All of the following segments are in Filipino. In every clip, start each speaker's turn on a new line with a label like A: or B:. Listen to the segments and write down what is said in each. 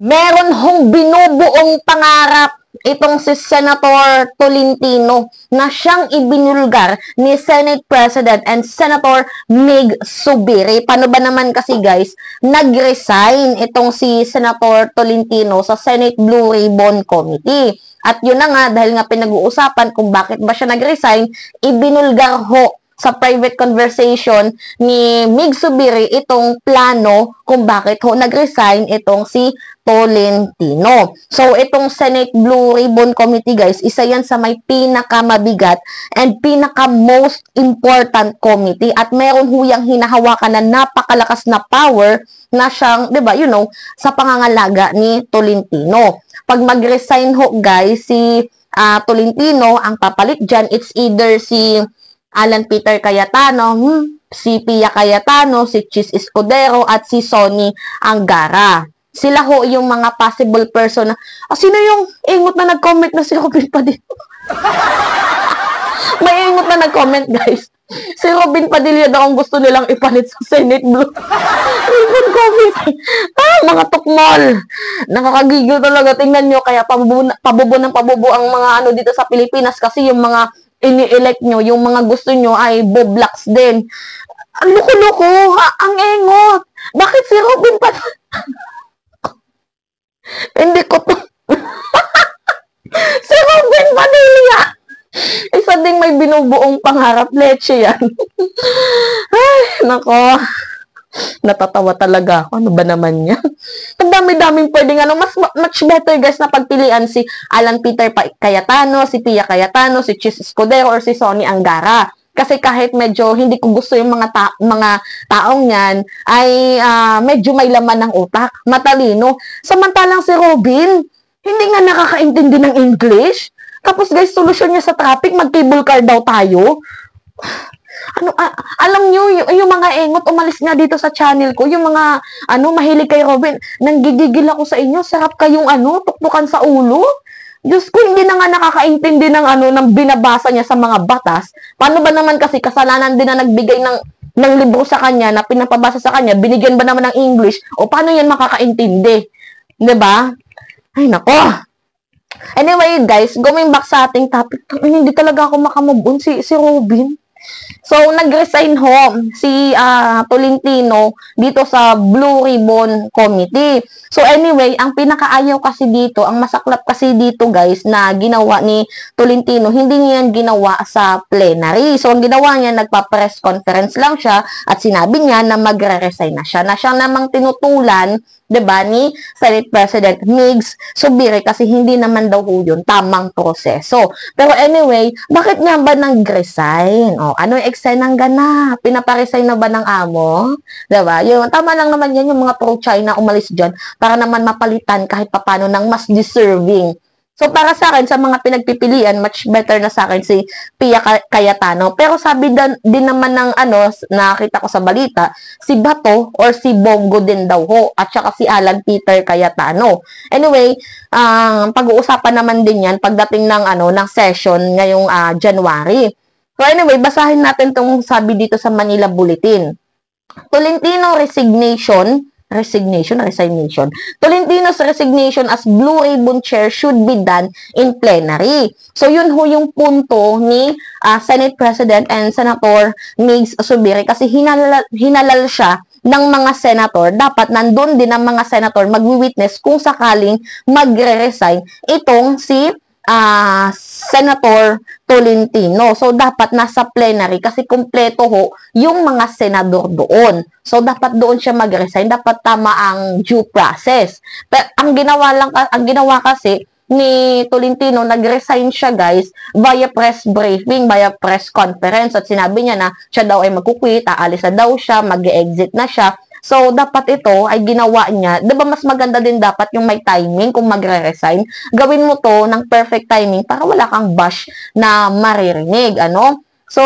A: Meron hong binubuong pangarap itong si Senator Tolentino na siyang ibinulgar ni Senate President and Senator Mig Zubiri. Paano ba naman kasi guys, nag-resign itong si Senator Tolentino sa Senate Blue Ribbon Committee. At yun na nga, dahil nga pinag-uusapan kung bakit ba siya nag-resign, ibinulgar ho sa private conversation ni Mig Zubiri itong plano kung bakit ho nag-resign itong si Tolentino. So, itong Senate Blue Ribbon Committee, guys, isa yan sa may pinakamabigat and pinaka-most important committee at meron huyang hinahawakan na napakalakas na power na siyang, di ba, sa pangangalaga ni Tolentino. Pag mag-resign ho, guys, si Tolentino, ang papalit dyan, it's either si Alan Peter Cayetano, si Pia Cayetano, si Chis Escudero, at si Sonny Angara. Sila ho yung mga possible person na, sino yung ingot na nag-comment na si Robin Padilla? May ingot na nag-comment, guys. Si Robin Padilla daw ang gusto nilang ipalit sa Senate Blue Ribbon Committee. Mga tukmol. Nakakagigil talaga. Tingnan nyo, kaya pabubo ng pabubo ang mga dito sa Pilipinas kasi yung mga ini-elect nyo, yung mga gusto nyo ay boblocks din. Ang loko-loko, ang engot. Bakit si Robin Padilla? Hindi ko to. Si Robin Padilla. Isa ding may binubuong pangarap. Leche yan. Ay, nako. Natatawa talaga ako. Ano ba naman yan? Ang dami-daming pwedeng much better guys na pagpilian si Alan Peter Cayetano, si Pia Cayetano, si Chis Escudero, or si Sonny Angara. Kasi kahit medyo hindi ko gusto yung mga taong yan, ay medyo may laman ng utak, matalino. Samantalang si Robin, hindi nga nakakaintindi ng English. Tapos guys, solusyon niya sa traffic, mag-cable car daw tayo. Alam nyo, yung mga engot, umalis nga dito sa channel ko, yung mga, mahilig kay Robin, nanggigigil ako sa inyo, sarap kayong, tuktukan sa ulo. Diyos ko, hindi na nga nakakaintindi ng binabasa niya sa mga batas. Paano ba naman kasi kasalanan din na nagbigay ng libro sa kanya, na pinapabasa sa kanya, binigyan ba naman ng English, o paano yan makakaintindi? Diba? Ay, nako. Anyway, guys, going back sa ating topic, hindi talaga ako makamove on si Robin. So, nag-resign ho si Tolentino dito sa Blue Ribbon Committee. So, anyway, ang pinakaayaw kasi dito, ang masaklap kasi dito guys, na ginawa ni Tolentino, hindi niya yan ginawa sa plenary. So, ang ginawa niya, nagpa-press conference lang siya at sinabi niya na magre-resign na siya. Na siya namang tinutulan, diba, ni Senate President Migs Zubiri kasi hindi naman daw yun tamang proseso. Pero anyway, bakit nga ba nag-resign? Ano yung exsign ng gana? Pinaparesign na ba ng amo? Diba? Yung, tama lang naman yan, yung mga pro-China umalis dyan para naman mapalitan kahit papano ng mas deserving. So, para sa akin, sa mga pinagpipilian, much better na sa akin si Pia Cayetano. Pero sabi din naman ng nakita ko sa balita, si Bato or si Bongo din daw ho, at saka si Alan Peter Cayetano. Anyway, pag-uusapan naman din yan pagdating ng session ngayong January. So anyway, basahin natin itong sabi dito sa Manila Bulletin. Tolentino resignation. Tolentino's resignation as Blue Ribbon Chair should be done in plenary. So, yun ho yung punto ni Senate President and Senator Migs Zubiri kasi hinalal siya ng mga senator. Dapat nandun din ang mga senator magwi-witness kung sakaling magre-resign itong si Senator Tolentino. So, dapat nasa plenary kasi kumpleto ho yung mga senador doon. So, dapat doon siya mag-resign. Dapat tama ang due process. Pero, ang ginawa kasi ni Tolentino, nag-resign siya guys via press briefing, via press conference at sinabi niya na siya daw ay magkukwit, aalis na daw siya, mag-exit na siya. So, dapat ito ay ginawa niya. Diba mas maganda din dapat yung may timing kung magre-resign. Gawin mo to ng perfect timing para wala kang bash na maririnig. So,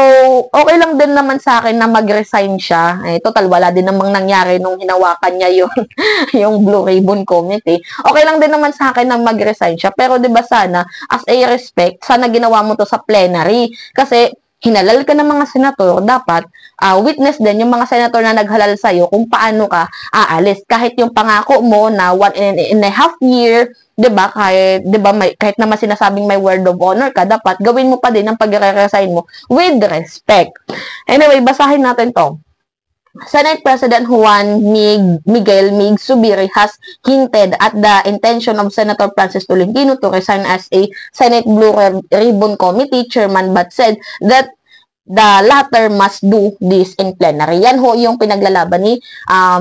A: okay lang din naman sa akin na mag-resign siya. Total, wala din namang nangyari nung hinawakan niya yung Blue Ribbon Committee. Okay lang din naman sa akin na mag-resign siya. Pero diba sana, as a respect, sana ginawa mo to sa plenary. Kasi, hinalal ka ng mga senator, dapat witness din yung mga senator na naghalal sa'yo kung paano ka aalis. Kahit yung pangako mo na 1.5 year, 'di ba? Kahit naman sinasabing may word of honor ka, dapat gawin mo pa din ang pagre-resign mo with respect. Anyway, basahin natin 'to. Senate President Juan Miguel Mig Zubiri has hinted at the intention of Senator Francis Tolentino to resign as a Senate Blue Ribbon Committee chairman, but said that the latter must do this in plenary. Yan ho yung pinaglalaban ni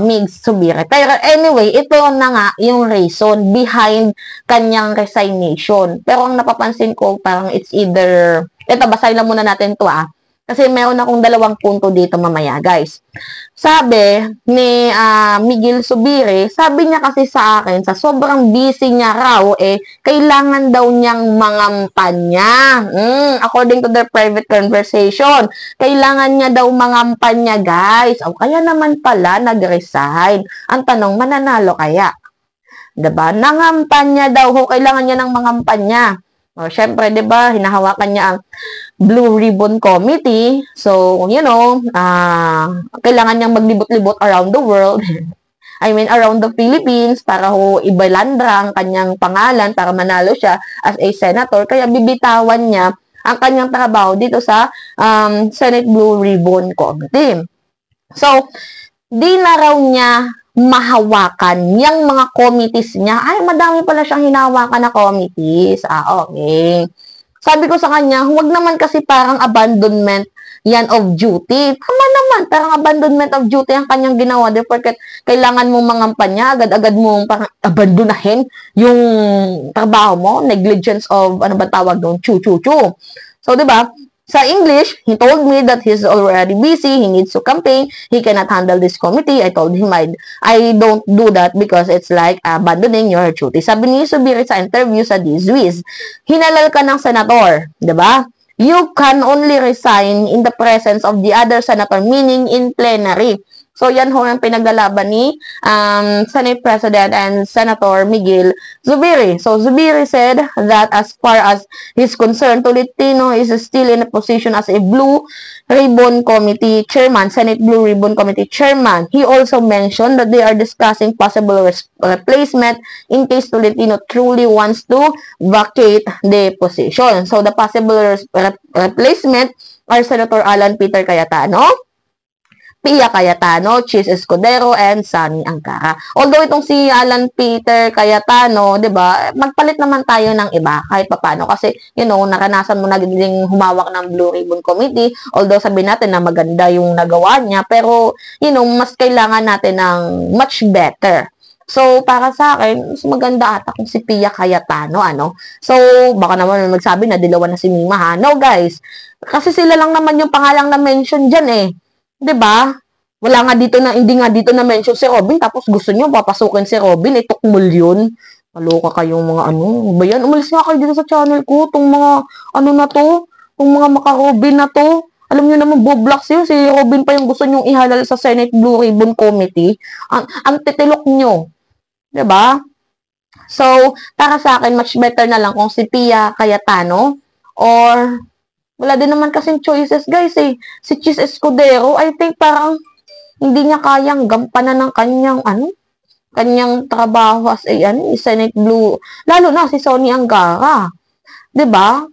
A: Mig Zubiri. Pero anyway, ito na nga yung reason behind kanyang resignation. Pero ang napapansin ko, parang it's either, ito, basahin lang muna natin to kasi meron akong 2 punto dito mamaya, guys. Sabi ni Miguel Zubiri, sabi niya kasi sa akin, sa sobrang busy niya raw, kailangan daw niyang mangampanya. According to their private conversation, kailangan niya daw mangampanya, guys. O kaya naman pala nag-resign. Ang tanong, mananalo kaya? Diba? Nangampanya daw ho, kailangan niya ng mangampanya. O, syempre, diba, hinahawakan niya ang Blue Ribbon Committee. So, you know, kailangan niyang maglibot-libot around the world. I mean, around the Philippines para ho ibalandra ang kanyang pangalan para manalo siya as a senator. Kaya bibitawan niya ang kanyang trabaho dito sa Senate Blue Ribbon Committee. So, di na raw niya mahawakan yung mga committees niya. Ay, madami pala siyang hinahawakan na committees. Okay. Sabi ko sa kanya, huwag naman kasi parang abandonment yan of duty. Tama naman, parang abandonment of duty ang kanyang ginawa. Porque kailangan mong mangampanya, agad-agad mong parang abandonahin yung trabaho mo, negligence of, ano ba tawag doon, chu-chu-chu. So, di ba? Sa English, he told me that he's already busy, he needs to campaign, he cannot handle this committee. I told him I don't do that because it's like abandoning your duty. Sabi ni Zubiri sa interview sa Dizwiz, hinalal ka ng senator, di ba? You can only resign in the presence of the other senator, meaning in plenary. So, yan ho ang pinaglalaban ni Senate President and Senator Miguel Zubiri. So, Zubiri said that as far as he's concerned, Tolentino is still in a position as a Blue Ribbon Committee Chairman, Senate Blue Ribbon Committee Chairman. He also mentioned that they are discussing possible replacement in case Tolentino truly wants to vacate the position. So, the possible replacement are Senator Alan Peter Cayetano, Pia Cayetano, Chis Escudero, and Sunny Angara. Although itong si Alan Peter Cayetano, 'di ba? Magpalit naman tayo ng iba kahit papaano kasi you know, naranasan mo naging humawak ng Blue Ribbon Committee. Although sabihin natin na maganda yung nagawa niya, pero you know, mas kailangan natin ng much better. So, para sa akin, mas maganda ata kung si Pia Cayetano, ano? So, baka naman magsabi na dilawan na si Mima, ha? No, guys. Kasi sila lang naman yung pangalang na mention dyan, 'di ba? Wala nga dito na, hindi nga dito na mention si Robin, tapos gusto niyo papasukin si Robin, itukmul yun. Maloka kayong mga ano ba yan? Umalis nga kayo dito sa channel ko, tong mga ano na to, tong mga maka-Robin na to. Alam niyo naman, Boblocks yun, si Robin pa yung gusto niyong ihalal sa Senate Blue Ribbon Committee. Ang titilok niyo, 'di ba? So, para sa akin, much better na lang kung si Pia Cayetano or wala din naman kasing choices, guys, Si Chis Escudero, I think parang hindi niya kayang gampanan ng kanyang trabaho as a Senate Blue. Lalo na si Sonny Angara. 'Di ba?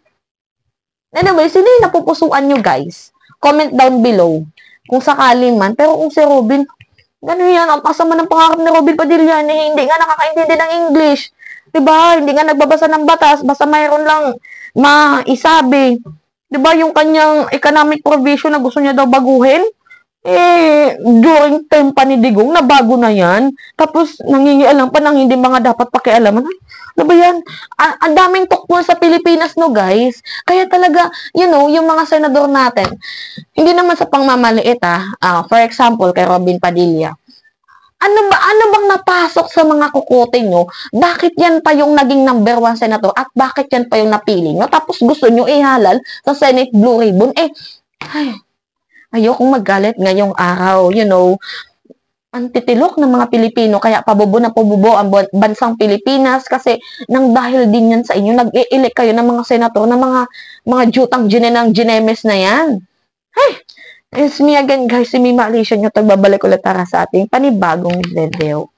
A: Anyway, sino yung napupusuan nyo, guys? Comment down below kung sakali man. Pero kung si Robin, gano'n yan, ang asama ng pangarap ni Robin Padilla, hindi nga nakakaintindi ng English. 'Di ba? Hindi nga nagbabasa ng batas, basta mayroon lang maisabi. 'Di ba yung kanyang economic provision na gusto niya daw baguhin? During term pa ni Digong, nabago na yan. Tapos, nangingialam pa ng hindi mga dapat pakialaman. Ano ba yan? Ang daming tukmol sa Pilipinas, no, guys? Kaya talaga, you know, yung mga senador natin, hindi naman sa pangmamaliit, for example, kay Robin Padilla, ano bang napasok sa mga kukote nyo? Bakit yan pa yung naging number 1 senator? At bakit yan pa yung napili nyo? Tapos gusto nyo ihalal sa Senate Blue Ribbon? Ayokong magalit ngayong araw, you know. antitilok ng mga Pilipino kaya pabubo na pabubo ang bansang Pilipinas kasi nang dahil din yan sa inyo, nag-i-elect kayo ng mga senator na mga jutang ginenang ginemes na yan. Hey! It's me again guys, si Mima Alicia nyo, tagbabalik ulit para sa ating panibagong video.